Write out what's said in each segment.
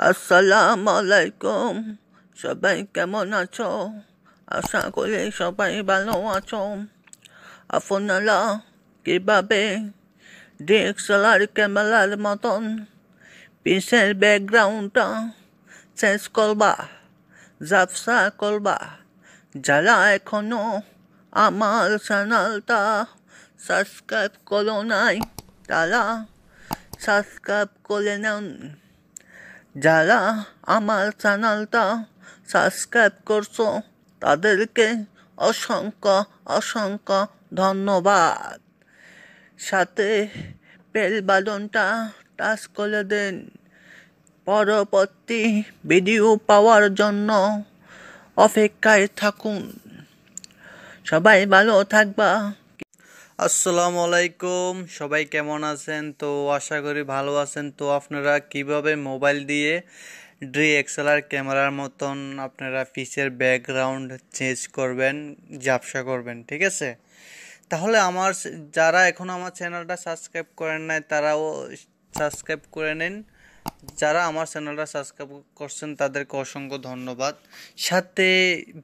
আসসালামু আলাইকুম, সবাই কেমন আছো? আশা করি সবাই ভালো আছো। আপনারা কীভাবে ডিএসএলআর ক্যামেরার মতন পিসের ব্যাকগ্রাউন্ডটা চেঞ্জ করবা, ঝাপসা করবা? যারা এখনো আমার চ্যানেলটা সাবস্ক্রাইব করো নাই তারা সাবস্ক্রাইব করে নেন। যারা আমার চ্যানেলটা সাবস্ক্রাইব করছো তাদেরকে অসংখ্য অসংখ্য ধন্যবাদ। সাথে বেল বাটনটা টাচ করে দিন পরবর্তী ভিডিও পাওয়ার জন্য অপেক্ষায় থাকুন। সবাই ভালো থাকবা। আসসালামু আলাইকুম, সবাই কেমন আছেন? তো আশা করি ভালো আছেন। তো আপনারা কিভাবে মোবাইল দিয়ে ডিএসএলআর ক্যামেরার মতন আপনারা পিসের ব্যাকগ্রাউন্ড চেঞ্জ করবেন, ঝাপসা করবেন, ঠিক আছে? তাহলে যারা এখনও আমার চ্যানেলটা সাবস্ক্রাইব করেন নাই তারাও সাবস্ক্রাইব করে নিন। যারা আমার চ্যানেলটা সাবস্ক্রাইব করছেন তাদেরকে অসংখ্য ধন্যবাদ। সাথে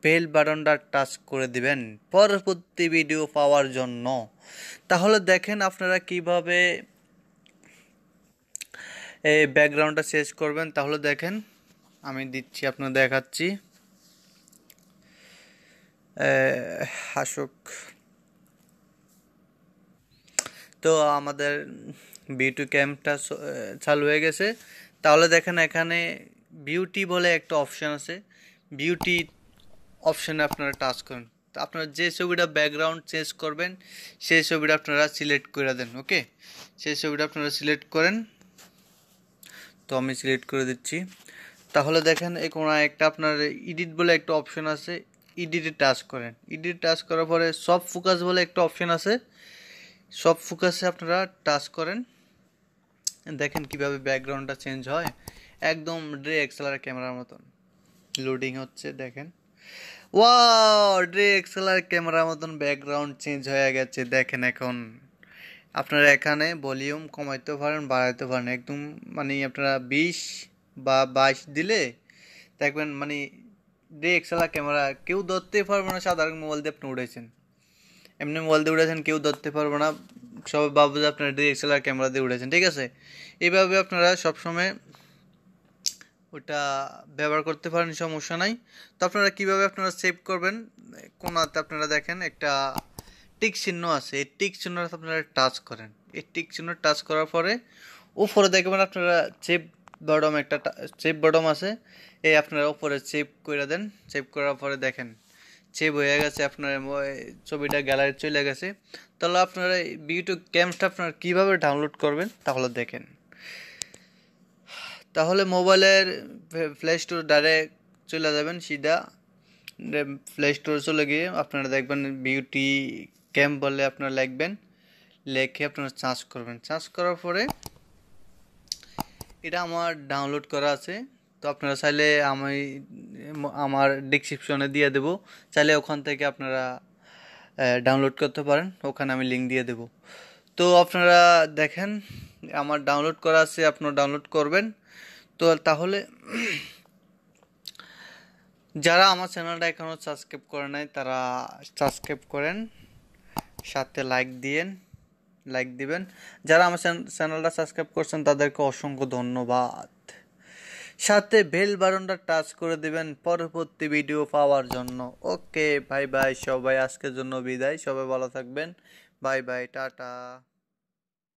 বেল বাটনটা টাচ করে দিবেন পরবর্তী ভিডিও পাওয়ার জন্য। তাহলে দেখেন আপনারা কিভাবে এই ব্যাকগ্রাউন্ডটা চেঞ্জ করবেন। তাহলে দেখেন আমি দিচ্ছি, আপনার দেখাচ্ছি। হাসুক। তো আমাদের বিউটি ক্যাম্পটা চালু হয়ে গেছে। তাহলে দেখেন এখানে বিউটি বলে একটা অপশান আছে। বিউটি অপশানে আপনারা টাচ করেন। তো আপনারা যে ছবিটা ব্যাকগ্রাউন্ড চেঞ্জ করবেন সেই ছবিটা আপনারা সিলেক্ট করে দেন। ওকে, সেই ছবিটা আপনারা সিলেক্ট করেন। তো আমি সিলেক্ট করে দিচ্ছি। তাহলে দেখেন এই কোনো একটা আপনার এডিট বলে একটা অপশান আছে, এডিটে টাচ করেন। এডিট টাচ করার পরে সব ফোকাস বলে একটা অপশান আছে, সব ফোকাসে আপনারা টাচ করেন। দেখেন কিভাবে ব্যাকগ্রাউন্ডটা চেঞ্জ হয়, একদম ডিএসএলআর ক্যামেরার মতন লোডিং হচ্ছে। দেখেন, ওয়াও, ডিএসএলআর ক্যামেরার মতন ব্যাকগ্রাউন্ড চেঞ্জ হয়ে গেছে। দেখেন এখন আপনারা এখানে ভলিউম কমাইতে পারেন, বাড়াইতে পারেন। একদম মানে আপনারা 20 বা 22 দিলে দেখবেন মানে ডিএসএলআর ক্যামেরা কেউ ধরতে পারবে না। সাধারণ মোবাইল দিয়ে আপনি উঠেছেন, এমনি মোবাইল দিয়ে উঠেছেন, কেউ ধরতে পারবে না। সবাই ভাববে যে আপনারা ডিএসএলআর ক্যামেরা দিয়ে উঠেছেন, ঠিক আছে? এইভাবে আপনারা সবসময় ওটা ব্যবহার করতে পারেন, সমস্যা নাই। তো আপনারা কীভাবে আপনারা সেভ করবেন, কোনাতে আপনারা দেখেন একটা টিক চিহ্ন আছে। এই টিক চিহ্নটা আপনারা টাচ করেন। এই টিক চিহ্ন টাচ করার পরে উপরে দেখবেন আপনারা সেভ বটম, একটা সেভ বটম আছে। এই আপনারা উপরে সেভ করে দেন। সেভ করার পরে দেখেন সেভ হয়ে গেছে, আপনার ছবিটা গ্যালারি চলে গেছে। তাহলে আপনারা বিউটি ক্যাম্পটা আপনারা কীভাবে ডাউনলোড করবেন তাহলে দেখেন। তাহলে মোবাইলের প্লে স্টোর ডাইরেক্ট চলে যাবেন, সিধা প্লে স্টোর চলে গিয়ে আপনারা দেখবেন বিউটি ক্যাম্প বলে আপনারা লিখবেন, লিখে আপনারা সার্চ করবেন। সার্চ করার পরে এটা আমার ডাউনলোড করা আছে। তো আপনারা চাইলে আমি আমার ডিসক্রিপশনে দিয়ে দেব, চাইলে ওখান থেকে আপনারা ডাউনলোড করতে পারেন, ওখানে আমি লিঙ্ক দিয়ে দেব। তো আপনারা দেখেন আমার ডাউনলোড করা আছে, আপনারা ডাউনলোড করবেন। তো তাহলে যারা আমার চ্যানেলটা এখনও সাবস্ক্রাইব করে নাই তারা সাবস্ক্রাইব করেন, সাথে লাইক দিবেন। যারা আমার চ্যানেলটা সাবস্ক্রাইব করছেন তাদেরকে অসংখ্য ধন্যবাদ। সাথে বেল বাটনটা টাচ করে দিবেন পরবর্তী ভিডিও পাওয়ার জন্য। ওকে, বাই বাই সবাই, আজকের জন্য বিদায়। সবাই ভালো থাকবেন, বাই বাই, টাটা।